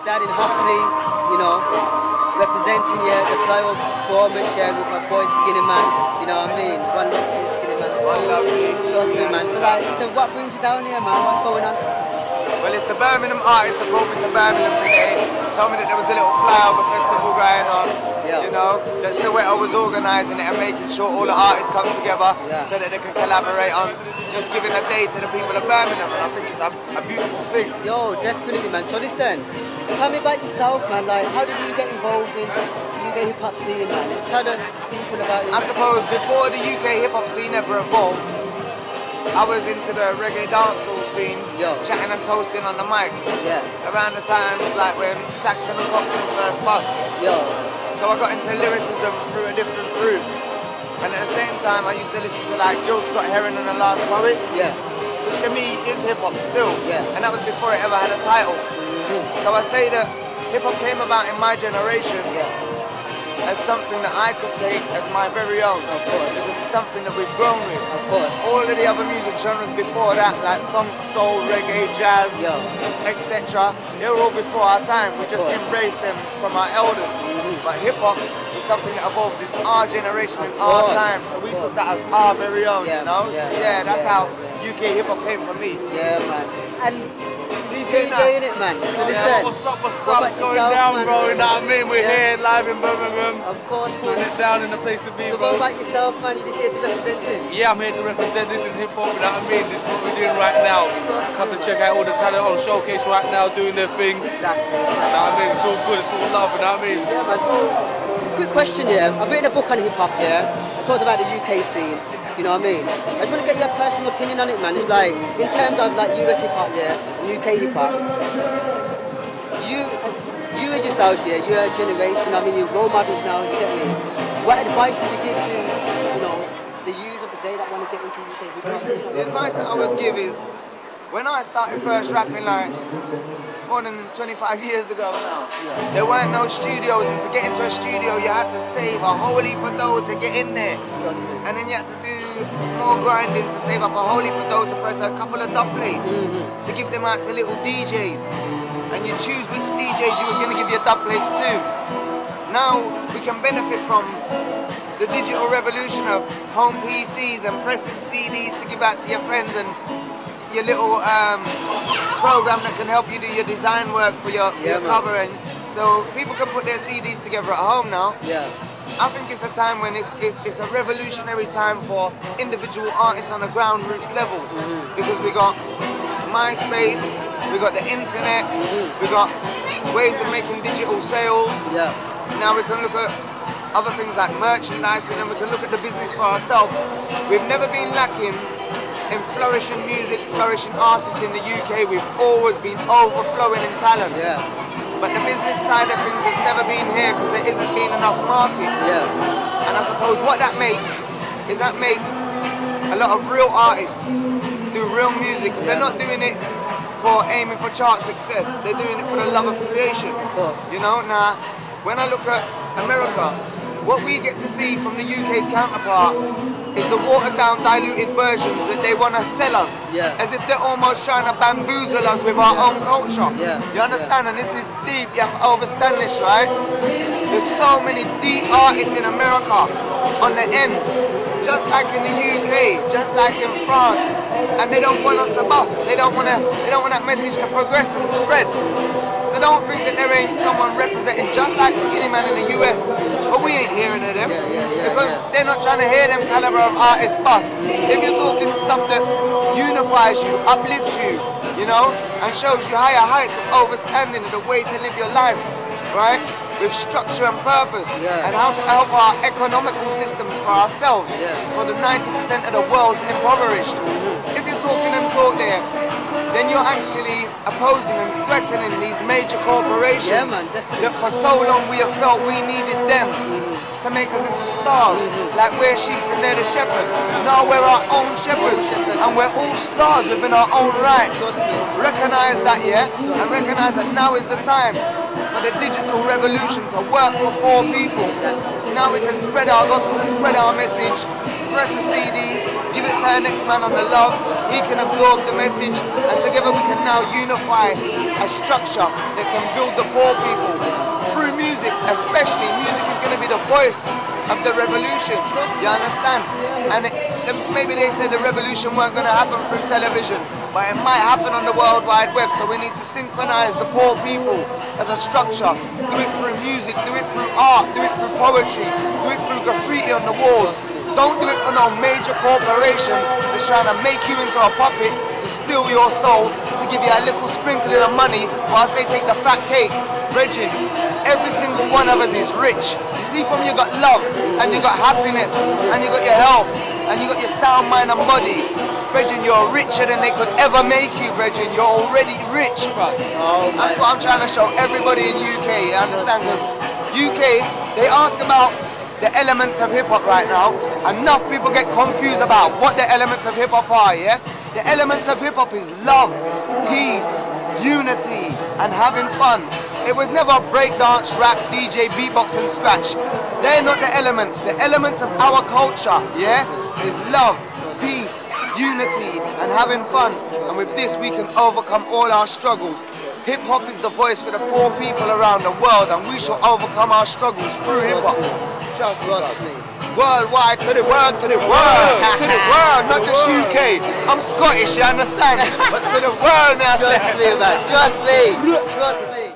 down in Hockley, you know, representing the flyover performance with my boy Skinnyman. You know what I mean? One love to you, Skinnyman. One love to you. Trust me, man. So what brings you down here, man? What's going on? Well, it's the Birmingham artists that brought me to Birmingham today. Told me that there was a little flyover festival going on. Yeah. You know, that Soweto was organising it and making sure all the artists come together so that they can collaborate on just giving a day to the people of Birmingham, and I think it's a beautiful thing. Yo, definitely, man. So listen, tell me about yourself, man. Like, how did you get involved in the UK hip hop scene, man? Tell the people about it. I suppose before the UK hip hop scene ever evolved, I was into the reggae dancehall scene, chatting and toasting on the mic. Yeah. Around the time like when Saxon and Coxon first bust. So I got into lyricism through a different route. And at the same time, I used to listen to like Gil Scott Heron and the Last Poets. Yeah. Which to me is hip hop still. Yeah. And that was before it ever had a title. So I say that hip hop came about in my generation as something that I could take as my very own. Of course. Because it's something that we've grown with. Of course. All of the other music genres before that, like funk, soul, reggae, jazz, etc., they were all before our time. We just embraced them from our elders. But hip hop was something that evolved in our generation, in our time. So we took that as our very own, you know? So yeah, that's how UK hip hop came for me. Yeah, man. And DJing it, man. So listen, what's up, what's going down, bro? You know what I mean? We're here live in Birmingham. Of course, putting it down in the place to be, so bro. what about yourself, man? You're just here to represent it? Yeah, I'm here to represent. This is hip hop, you know what I mean? This is what we're doing right now. Come to check out all the talent on Showcase right now, doing their thing. Exactly. You know what I mean? It's all good, it's all love, you know what I mean? Yeah, man. So, quick question, I've written a book on hip hop, I talked about the UK scene. You know what I mean? I just want to get your personal opinion on it, man. It's like, in terms of like US hip hop, and UK hip hop, you as yourselves, you're a generation, I mean, you're role models now, you get me? What advice would you give to, you know, the youth of the day that want to get into UK hip hop? The advice that I would give is, when I started first rapping like more than 25 years ago now, there weren't no studios, and to get into a studio you had to save a whole heap of dough to get in there. Trust me. And then you had to do more grinding to save up a whole heap of dough to press a couple of dub plates to give them out to little DJs. And you choose which DJs you was going to give your dub plates to. Now we can benefit from the digital revolution of home PCs and pressing CDs to give out to your friends, and your little program that can help you do your design work for your cover, and so people can put their CDs together at home now. I think it's a time when it's a revolutionary time for individual artists on the ground roots level, because we got MySpace, we got the internet, we got ways of making digital sales. Now we can look at other things like merchandising, and we can look at the business for ourselves. We've never been lacking in flourishing music, flourishing artists in the UK. We've always been overflowing in talent. But the business side of things has never been here because there isn't been enough market. And I suppose what that makes is that makes a lot of real artists do real music. They're not doing it for aiming for chart success. They're doing it for the love of creation. You know, now when I look at America, what we get to see from the UK's counterpart is the watered down, diluted versions that they want to sell us. As if they're almost trying to bamboozle us with our own culture. You understand? And this is deep, you have to understand this, right? There's so many deep artists in America on the ends, just like in the UK, just like in France. And they don't want us to bust. They don't want that message to progress and spread. So don't think that there ain't someone representing just like Skinnyman in the US, but we ain't hearing of them because they're not trying to hear them caliber of artists bust. If you're talking stuff that unifies you, uplifts you, you know, and shows you higher heights of overstanding and the way to live your life, right? With structure and purpose, and how to help our economical systems for ourselves, for the 90% of the world's impoverished. If you're talking and talk there, then you're actually opposing and threatening these major corporations that for so long we have felt we needed them to make us into stars, like we're sheep and they're the shepherd. No, we're our own shepherds, and we're all stars within our own right. Recognize that, and recognize that now is the time for the digital revolution to work for poor people. Now we can spread our gospel, spread our message, press a CD, give it to our next man on the love, he can absorb the message, and together we can now unify a structure that can build the poor people. Through music, especially, music is going to be the voice of the revolution. You understand? And maybe they said the revolution weren't going to happen through television, but it might happen on the World Wide Web. So we need to synchronize the poor people as a structure. Do it through music, do it through art, do it through poetry, do it through graffiti on the walls. Don't do it for no major corporation that's trying to make you into a puppet to steal your soul, to give you a little sprinkling of money whilst they take the fat cake. Bridget, every single one of us is rich. You see, from you got love, and you got happiness, and you got your health, and you got your sound mind and body. Bridget, you're richer than they could ever make you, Bridget. You're already rich, bro. That's what I'm trying to show everybody in UK, you understand? Because UK, they ask about the elements of hip-hop right now. Enough people get confused about what the elements of hip-hop are, yeah? The elements of hip-hop is love, peace, unity, and having fun. It was never breakdance, rap, DJ, beatbox, and scratch. They're not the elements. The elements of our culture, yeah, is love, peace, unity, and having fun. And with this, we can overcome all our struggles. Hip-hop is the voice for the poor people around the world, and we shall overcome our struggles through hip-hop. Trust me. Worldwide, to the world, to the world, to the world, not just UK. I'm Scottish, you understand? But to the world now. Trust me, man. Trust me. Trust me.